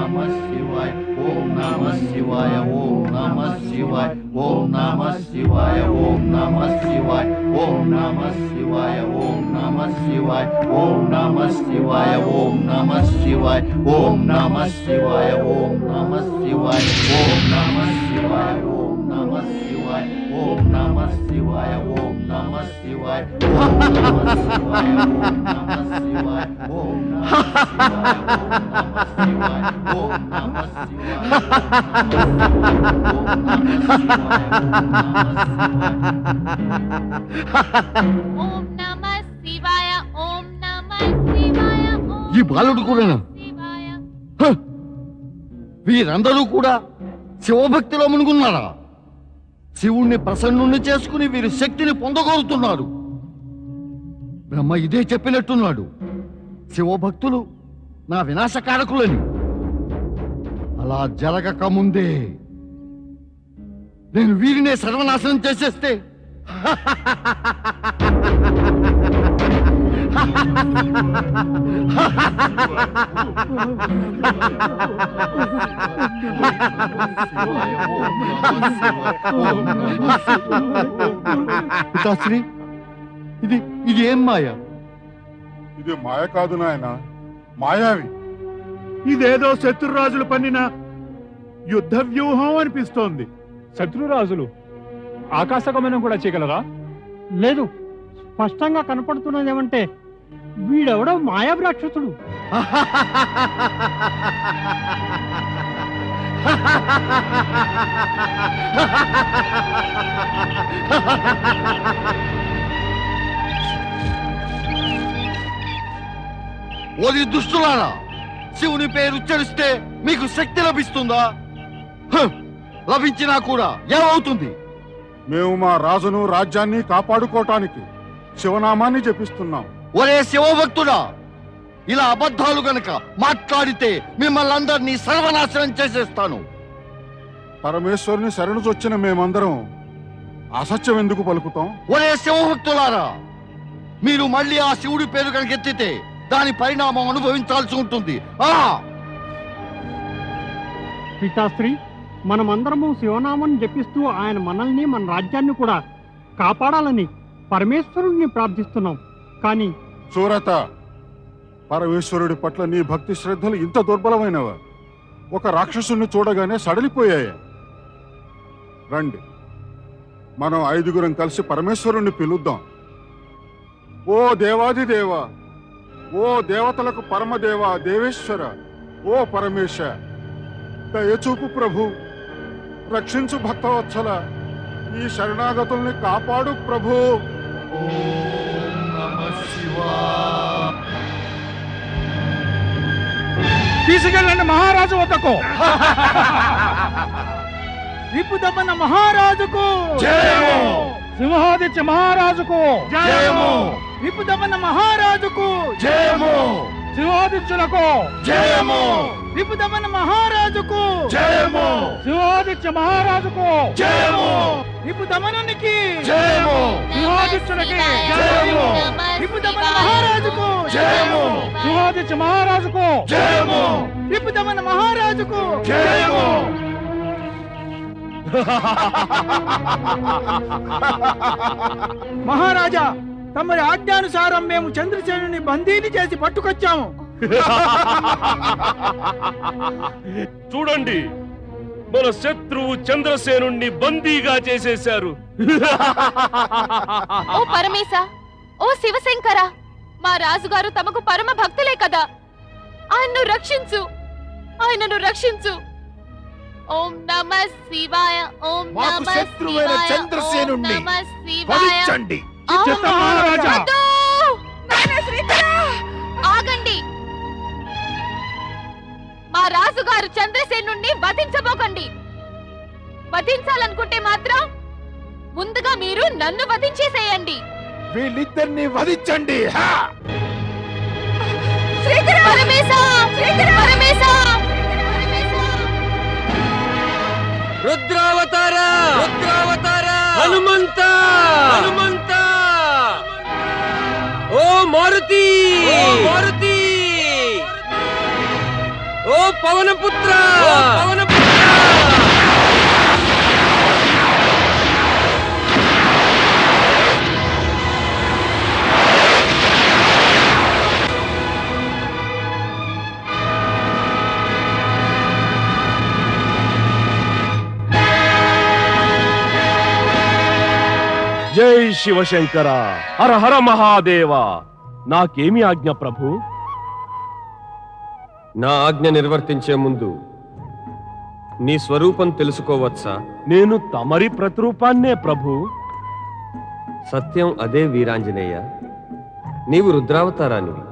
నమః శివాయ ఓం నమః శివాయ ఓం నమః శివాయ ఓం నమః శివాయ ఓం నమః శివాయ ఓం నమః శివాయ ఓం నమః శివాయ ఓం నమః శివాయ ఓం నమః శివాయ ఓం నమః శివాయ ఓం నమః శివాయ ఓం నమః శివాయ ఓం నమః శివాయ ఓం నమః శివాయ ఓం నమః శివాయ ఓం నమః శివాయ ఓం నమః శివాయ ఓం నమః శివాయ ఓం నమః శివాయ. ఈ బాలుడు కూడా వీరందరూ కూడా శివభక్తిలో మునుగున్నారా? శివుణ్ణి ప్రసన్నుణ్ణి చేసుకుని వీరు శక్తిని పొందగోరుతున్నారు. బ్రహ్మ ఇదే చెప్పినట్టున్నాడు, శివభక్తులు నా వినాశకారకులని. అలా జరగక ముందే నేను వీరినే సర్వనాశనం చేసేస్తే పితాశ్రీ, ఇది ఏం మాయ? ఇది మాయ కాదు నాయన, మాయావి. ఇదేదో శత్రురాజులు పన్నిన యుద్ధ వ్యూహం అనిపిస్తోంది. శత్రురాజులు ఆకాశగమనం కూడా చేయగలరా? లేదు, స్పష్టంగా కనపడుతున్నదేమంటే వీడెవడో మాయారాక్షసుడు. ఓది దుష్టులారా, శివుని పేరు ఉచ్చరిస్తే మీకు శక్తి లభిస్తుందా? లభించినా కూడా ఏమవుతుంది? మేము మా రాజును రాజ్యాన్ని కాపాడుకోవటానికి శివనామాన్ని జపిస్తున్నాం. ఒరే శివభక్తుడా, ఇలా అబద్ధాలు గనక మాట్లాడితే మిమ్మల్ని అందరినీ సర్వనాశనం చేసేస్తాను. పరమేశ్వరుని శరణుజొచ్చిన మేమందరం అసత్యం ఎందుకు పలుకుతాం? ఒరే శివభక్తులారా, మీరు మళ్ళీ ఆ శివుడి పేరు కనుక ఎత్తితే దాని పరిణామం అనుభవించాల్సి ఉంటుంది. పితాశ్రీ, మనమందరము శివనామం జపిస్తూ ఆయన మనల్ని, మన రాజ్యాన్ని కూడా కాపాడాలని పరమేశ్వరుణ్ణి ప్రార్థిస్తున్నాం. కానీ సూరత, పరమేశ్వరుడి పట్ల నీ భక్తి శ్రద్ధలు ఇంత దుర్బలమైనవా? ఒక రాక్షసుని చూడగానే సడలిపోయాయా? రండి, మనం 5గురం కలిసి పరమేశ్వరుణ్ణి పిలుద్దాం. ఓ దేవాదిదేవ, ఓ దేవతలకు పరమదేవ, దేవేశ్వర, ఓ పరమేశ, దయచూపు ప్రభు, రక్షించు భక్తవత్సల, ఈ శరణాగతుల్ని కాపాడు ప్రభు. తీసుకెళ్ళండి మహారాజు వద్దకు. విపుదమన మహారాజుకు జయము, సింహాదిత్య మహారాజుకు జయము, విపుదమన మహారాజుకు జయము, సింహాదిత్యులకు జయము, విపుదమన మహారాజుకు జయము, సింహాదిత్య మహారాజుకు జయము, విపుదమనునికి జయము, సింహాదిత్యునికి జయము, విపుదమన మహారాజుకు జయము, సింహాదిత్య మహారాజుకు జయము, విపుదమన మహారాజుకు జయము. మహారాజా, తమరి ఆజ్ఞానుసారం మేము చంద్రసేనుని బందీని చేసి పట్టుకొచ్చాము. చూడండి, మన శత్రువు చంద్రసేనుణ్ణి బందీగా చేసేశారు. ఓ పరమేశ, ఓ శివశంకర, మా రాజుగారు తమకు పరమ భక్తులే కదా, ఆయన్ను రక్షించు, ఆయనను రక్షించు. ఓం నమః శివాయ, ఓం నమః శివాయ, చంద్రసేనుణ్ణి వధించండి. ఆగండి, మా రాజుగారు చంద్రసేనుణ్ణి వధించబోకండి. వధించాలనుకుంటే మాత్రం ముందుగా మీరు నన్ను వధించేసేయండి. వీళ్ళిద్దరిని వధించండి. రుద్రావతార, రుద్రావతార, హనుమంత, హనుమంత, ఓ మారుతి, ఓ మారుతి, ఓ పవనపుత్ర పవనపుత్ర జై శివశంకర హర హర మహాదేవ. నాకేమి ఆజ్ఞ ప్రభు? నా ఆజ్ఞ నిర్వర్తించే ముందు నీ స్వరూపం తెలుసుకోవచ్చా? నేను తమరి ప్రతిరూపాన్నే ప్రభు. సత్యం అదే వీరాంజనేయ. నీవు రుద్రావతారానివి.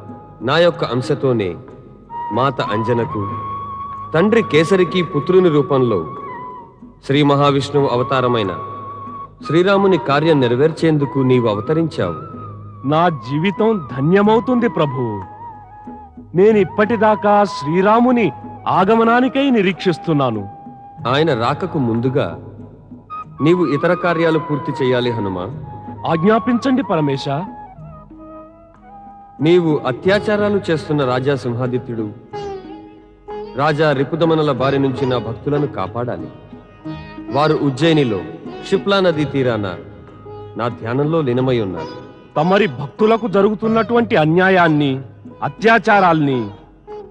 నా యొక్క అంశతోనే మాత అంజనకు, తండ్రి కేసరికి పుత్రుని రూపంలో శ్రీ మహావిష్ణువు అవతారమైన శ్రీరాముని కార్యం నెరవేర్చేందుకు నీవు అవతరించావు. నా జీవితం ధన్యమవుతుంది ప్రభు. నేనిప్పటిదాకా శ్రీరాముని ఆగమనానికై నిరీక్షిస్తున్నాను. ఆయన రాకకు ముందుగా నీవు ఇతర కార్యాలు పూర్తి చేయాలి హనుమా. ఆజ్ఞాపించండి పరమేశ. నీవు అత్యాచారాలు చేస్తున్న రాజా సింహాదిత్యుడు, రాజా రిపుదమనుల బారి నుంచి నా భక్తులను కాపాడాలి. వారు ఉజ్జయినిలో షిప్లా నదీ తీరాన నా ధ్యానంలో లీనమై ఉన్నారు. తమరి భక్తులకు జరుగుతున్నటువంటి అన్యాయాన్ని, అత్యాచారాల్ని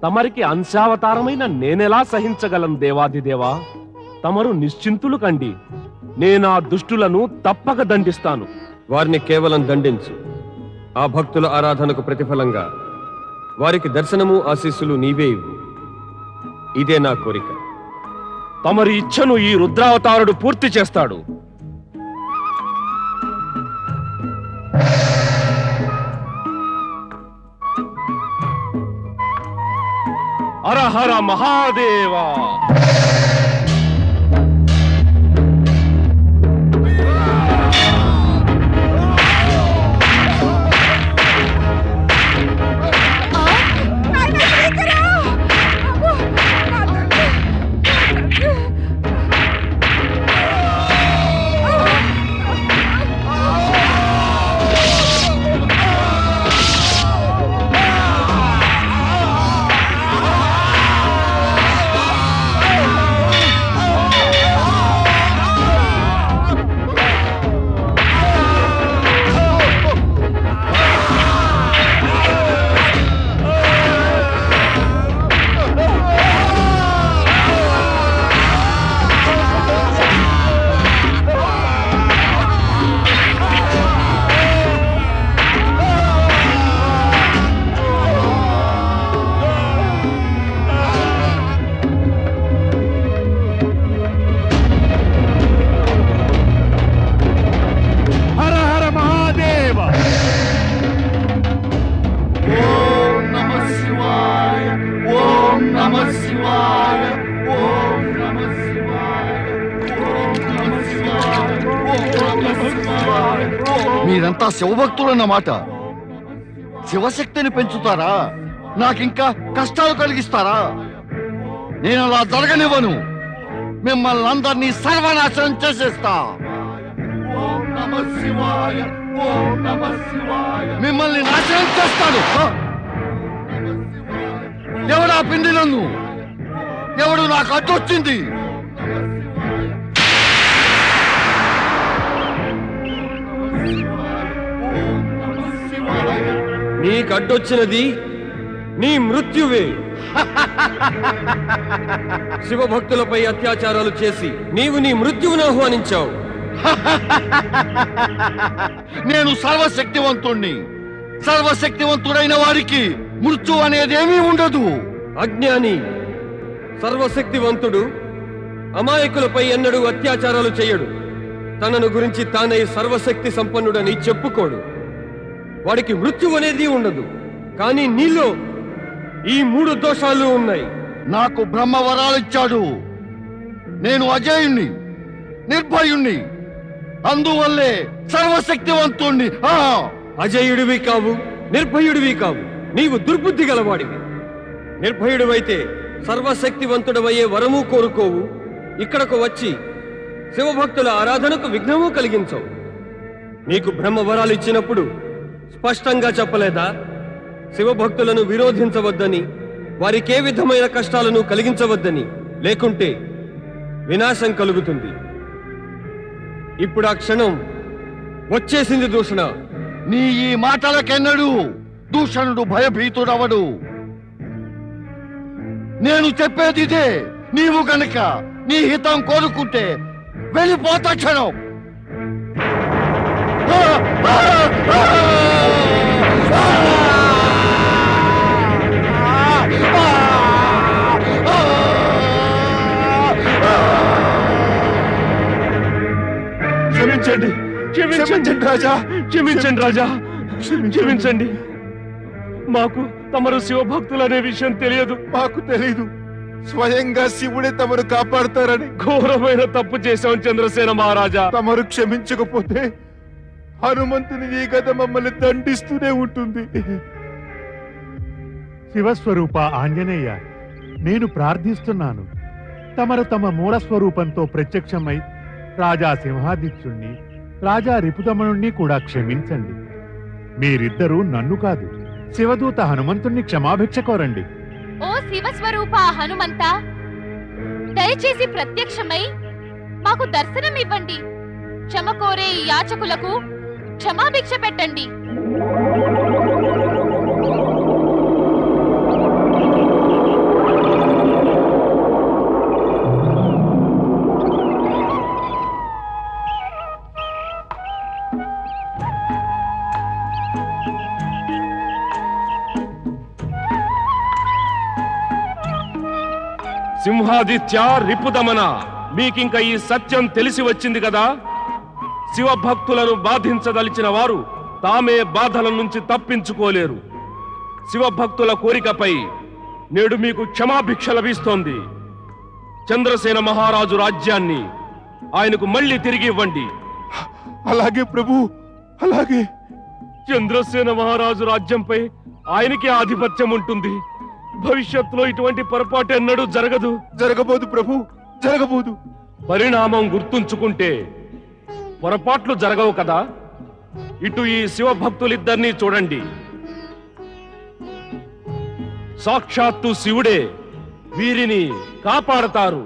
తమరికి అంశావతారమైన నేనెలా సహించగలను దేవాదిదేవా? తమరు నిశ్చింతులు కండి. నేనా దుష్టులను తప్పక దండిస్తాను. వారిని కేవలం దండించు. ఆ భక్తుల ఆరాధనకు ప్రతిఫలంగా వారికి దర్శనము ఆశీస్సులు నీవే ఇవ్వు. ఇదే నా కోరిక. తమరి ఇచ్ఛను ఈ రుద్రావతారుడు పూర్తి చేస్తాడు. హర హర మహాదేవా. మీరంతా శివభక్తులన్నమాట. శివశక్తిని పెంచుతారా? నాకింకా కష్టాలు కలిగిస్తారా? నేను అలా జరగనివ్వను. మిమ్మల్ని అందరినీ సర్వనాశనం చేసేస్తా. మిమ్మల్ని నాశనం చేస్తాను. ఎవడా పిండి నన్ను? ఎవడు నాకు అడ్డొచ్చింది? నీకడ్డొచ్చినది నీ మృత్యువే. శివభక్తులపై అత్యాచారాలు చేసి నీవు నీ మృత్యువును ఆహ్వానించావు. నేను సర్వశక్తివంతుణ్ణి. సర్వశక్తివంతుడైన వారికి మృత్యు అనేదేమీ ఉండదు. అజ్ఞాని. సర్వశక్తివంతుడు అమాయకులపై ఎన్నడూ అత్యాచారాలు చేయడు. తనను గురించి తానై సర్వశక్తి సంపన్నుడని చెప్పుకోడు. వాడికి మృత్యు అనేది ఉండదు. కానీ నీలో ఈ 3 దోషాలు ఉన్నాయి. నాకు బ్రహ్మవరాలిచ్చాడు. నేను అజయుణ్ణి, నిర్భయుణ్ణి, అందువల్లే సర్వశక్తివంతుణ్ణి. అజయుడివి కావు, నిర్భయుడివి కావు. నీవు దుర్బుద్ధి గలవాడివి. నిర్భయుడివైతే సర్వశక్తివంతుడవయ్యే వరము కోరుకోవు. ఇక్కడకు వచ్చి శివభక్తుల ఆరాధనకు విఘ్నము కలిగించవు. నీకు బ్రహ్మవరాలు ఇచ్చినప్పుడు స్పష్టంగా చెప్పలేదా? శివభక్తులను విరోధించవద్దని, వారికే విధమైన కష్టాలను కలిగించవద్దని, లేకుంటే వినాశం కలుగుతుంది. ఇప్పుడు ఆ క్షణం వచ్చేసింది దూషణ. నీ ఈ మాటలకెన్నడు దూషణుడు భయభీతుడవడు. నేను చెప్పేది ఇదే. నీవు గనక నీ హితం కోరుకుంటే వెళ్ళిపోతా క్షణం. క్షమించండి, క్షమించండి రాజా, క్షమించండి రాజా, క్షమించండి. మాకు తమరు శివభక్తులనే విషయం తెలియదు. మాకు తెలీదు. స్వయంగా శివుడే తమను కాపాడుతారని ఘోరమైన తప్పు చేశాం చంద్రసేన మహారాజా. తమరు క్షమించకపోతే హనుమంతుని ఈ గత మమ్మల్ని దండిస్తూనే ఉంటుంది. శివస్వరూప ఆంజనేయ, నేను ప్రార్థిస్తున్నాను. తమరు తమ మూల స్వరూపంతో ప్రత్యక్షమై రాజా సింహాదిత్యుణ్ణి, రాజా రిపుదమనుణ్ణి కూడా క్షమించండి. మీరిద్దరూ నన్ను కాదు, శివదూత హనుమంతుణ్ణి క్షమాభిక్ష కోరండి. ఓ శివస్వరూప హనుమంత, దయచేసి ప్రత్యక్షమై మాకు దర్శనం ఇవ్వండి. క్షమ కోరే ఈ యాచకులకు క్షమాభిక్ష పెట్టండి. సింహాదిత్య, రిపుదమన, మీకింక ఈ సత్యం తెలిసి వచ్చింది కదా. శివభక్తులను బాధించదలిచిన వారు తామే బాధల నుంచి తప్పించుకోలేరు. శివభక్తుల కోరికపై నేడు మీకు క్షమాభిక్ష లభిస్తోంది. చంద్రసేన మహారాజు రాజ్యాన్ని ఆయనకు మళ్ళీ తిరిగి ఇవ్వండి. అలాగే ప్రభు, అలాగే. చంద్రసేన మహారాజు రాజ్యంపై ఆయనకి ఆధిపత్యం ఉంటుంది. భవిష్యత్తులో ఇటువంటి పొరపాటు ఎన్నడూ జరగదు. జరగబోదు ప్రభు, జరగబోదు. పరిణామం గుర్తుంచుకుంటే పొరపాట్లు జరగవు కదా. ఇటు ఈ శివభక్తులిద్దరినీ చూడండి. సాక్షాత్తు శివుడే వీరిని కాపాడతారు.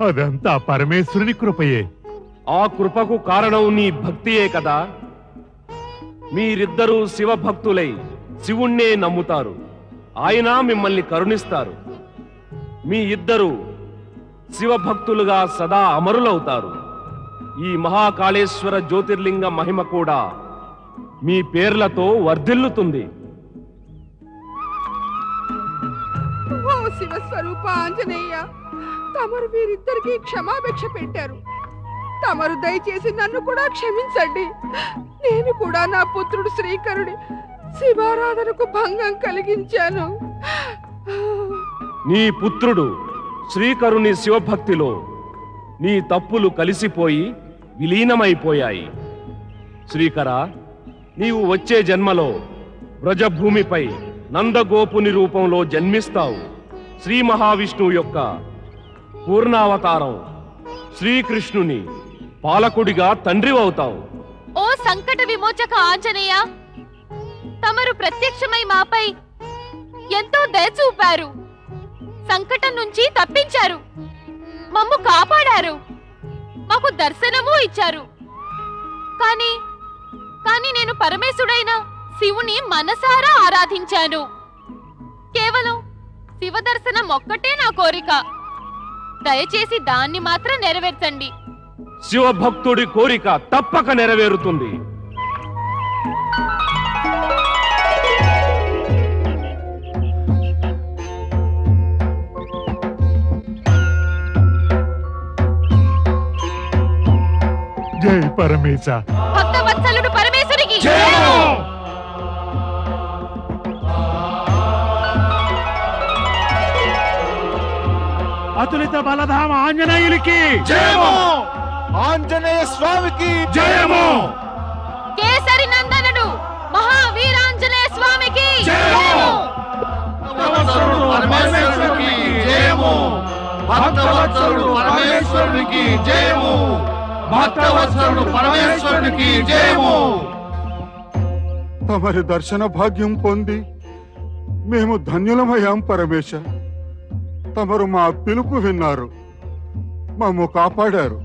అదంతా పరమేశ్వరుని కృపయే. ఆ కృపకు కారణం నీ భక్తియే కదా. మీరిద్దరూ శివభక్తులై శివుణ్ణే నమ్ముతారు. ఆయన మిమ్మల్ని కరుణిస్తారు. మీ ఇద్దరు శివభక్తులుగా సదా అమరులవుతారు. ఈ మహాకాళేశ్వర జ్యోతిర్లింగ మహిమ కూడా మీ పేర్లతో వర్ధిల్లుతుంది. ఓ శివస్వరూప ఆంజనేయ, తమరు వీరిద్దరికి క్షమాభిక్ష పెట్టారు. తమరు దయచేసి నన్ను కూడా క్షమించండి. నేను కూడా నా పుత్రుడు శ్రీకరుడి శివారాధనకు భంగం కలిగించాను. నీ పుత్రుడు శ్రీకరుని శివభక్తిలో నీ తప్పులు కలిసిపోయి విలీనమైపోయాయి. శ్రీకర, నీవు వచ్చే జన్మలో వ్రజభూమిపై నందగోపుని రూపంలో జన్మిస్తావు. శ్రీ మహావిష్ణువు యొక్క పూర్ణావతారం శ్రీకృష్ణుని పాలకుడిగా తండ్రి అవుతావు. ఓ సంకట విమోచక ఆంజనేయ, తమరు ప్రత్యక్షమై మాపై ఎంతో దయ చూపారు. సంకటం నుంచి తప్పించారు, మమ్ము కాపాడారు, మాకు దర్శనము ఇచ్చారు. కానీ నేను పరమేశుడైన శివుని మనసారా ఆరాధించాను. కేవలం శివ దర్శనం ఒక్కటే నా కోరిక. దయచేసి దాన్ని మాత్రం నెరవేర్చండి. శివభక్తుడి కోరిక తప్పక నెరవేరుతుంది. జై పరమేశ. భక్తవత్సలుడు పరమేశ్వరికి అతులిత బలధామ ఆంజనేయునికి జయము. ఆంజనేయ స్వామికి జయము. కేసరి నందనుడు మహావీరాంజనేయ స్వామికి జయము. భక్తవత్సలుడు పరమేశ్వరునికి జయము. భక్తవత్సలుడు పరమేశ్వరునికి జయము. భక్తవత్సలుడు పరమేశ్వరునికి జయము. తమరి దర్శన భాగ్యం పొంది మేము ధన్యులమయ్యాం పరమేశ. తమరు మా పిలుపు విన్నారు, మమ్ము కాపాడారు.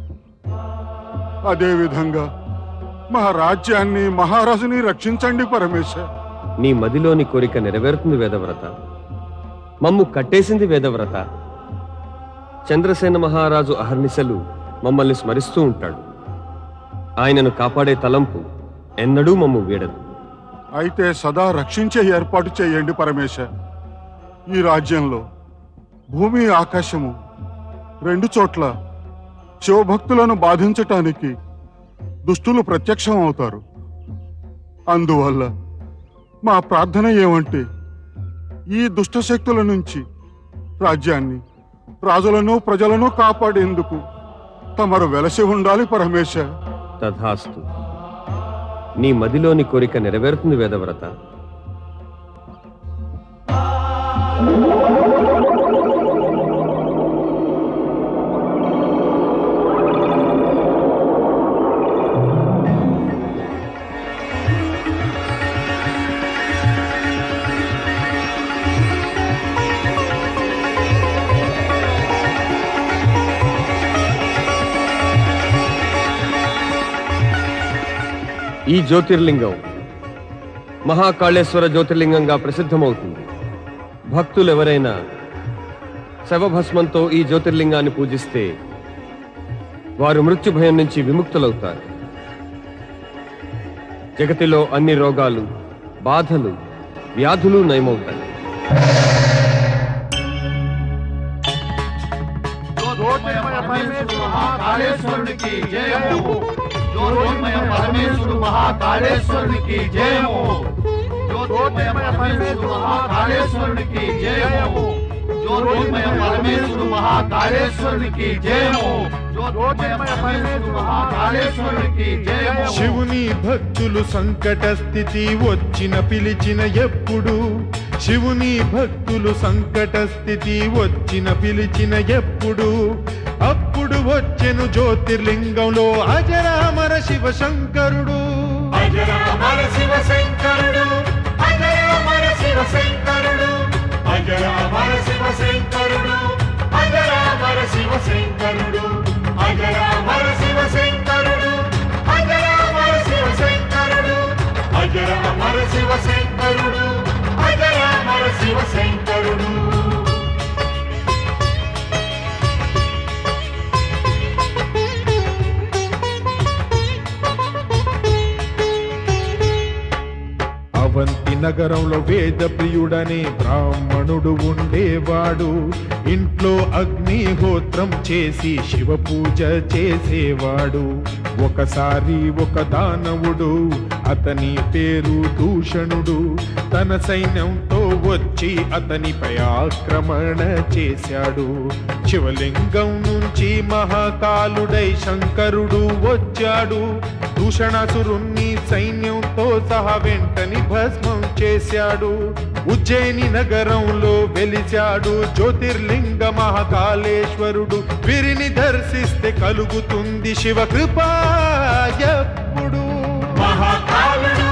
అదేవిధంగా మా రాజ్యాన్ని మహారాజుని రక్షించండి పరమేశ. నీ మదిలోని కోరిక నెరవేరుతుంది వేదవ్రత. మమ్ము కట్టేసింది వేదవ్రత. చంద్రసేన మహారాజు అహర్నిశలు మమ్మల్ని స్మరిస్తూ ఉంటాడు. ఆయనను కాపాడే తలంపు ఎన్నడూ మమ్ము వీడదు. అయితే సదా రక్షించే ఏర్పాటు చేయండి పరమేశ. ఈ రాజ్యంలో భూమి ఆకాశము రెండు చోట్ల శివభక్తులను బాధించటానికి దుష్టులు ప్రత్యక్షం అవుతారు. అందువల్ల మా ప్రార్థన ఏమంటే ఈ దుష్టశక్తుల నుంచి రాజ్యాన్ని, రాజులను, ప్రజలను కాపాడేందుకు తమరు వెలసి ఉండాలి పరమేశ. తథాస్తు. నీ మదిలోని కోరిక నెరవేరుతుంది వేదవ్రత. ఈ జ్యోతిర్లింగం మహాకాళేశ్వర జ్యోతిర్లింగంగా ప్రసిద్ధమవుతుంది. భక్తులు ఎవరైనా శవభస్మంతో ఈ జ్యోతిర్లింగాన్ని పూజిస్తే వారు మృత్యు భయం నుంచి విముక్తులవుతారు. జగతిలో అన్ని రోగాలు, బాధలు, వ్యాధులు నయమవుతాయి. మహాకాళేశ్వరునికి జయము. జ్యోతిర్మయ పరమేశ్వరుడు మహాకాళేశ్వరునికి జయము. జ్యోతిర్మయ పరమేశ్వరుడు మహాకాళేశ్వరునికి జయము. జ్యోతిర్మయ పరమేశ్వరుడు మహాకాళేశ్వరునికి జయము. జ్యోతిర్మయ పరమేశ్వరుడు మహాకాళేశ్వరునికి జయము. శివుని భక్తులు సంకట స్థితి వచ్చిన పిలిచిన ఎప్పుడు, శివుని భక్తులు సంకట స్థితి వచ్చిన పిలిచిన ఎప్పుడు, అప్పుడు వచ్చెను జ్యోతిర్లింగంలో అజరామర శివశంకరుడు. అజరామర శివశంకరుడు, అజరామర శివశంకరుడు, అజరామర శివశంకరుడు, అజరామర శివశంకరుడు, అజరామర శివశంకరుడు, అజరామర శివశంకరుడు, అజరామర శివశంకరుడు, అజరామర శివశంకరుడు. అవంతి నగరంలో వేద ప్రియుడనే బ్రాహ్మణుడు ఉండేవాడు. ఇంట్లో అగ్నిహోత్రం చేసి శివ పూజ చేసేవాడు. ఒకసారి ఒక దానవుడు, అతని పేరు దూషణుడు, తన సైన్యంతో వచ్చి అతనిపై ఆక్రమణ చేశాడు. శివలింగం నుంచి మహాకాలుడై శంకరుడు వచ్చాడు. దూషణాసురుణ్ణి సైన్యంతో సహా వెంటని భస్మం చేశాడు. ఉజ్జయిని నగరంలో వెలిచాడు జ్యోతిర్లింగ మహాకాళేశ్వరుడు. వీరిని దర్శిస్తే కలుగుతుంది శివ కృప ఎప్పుడు. మహాకాలుడు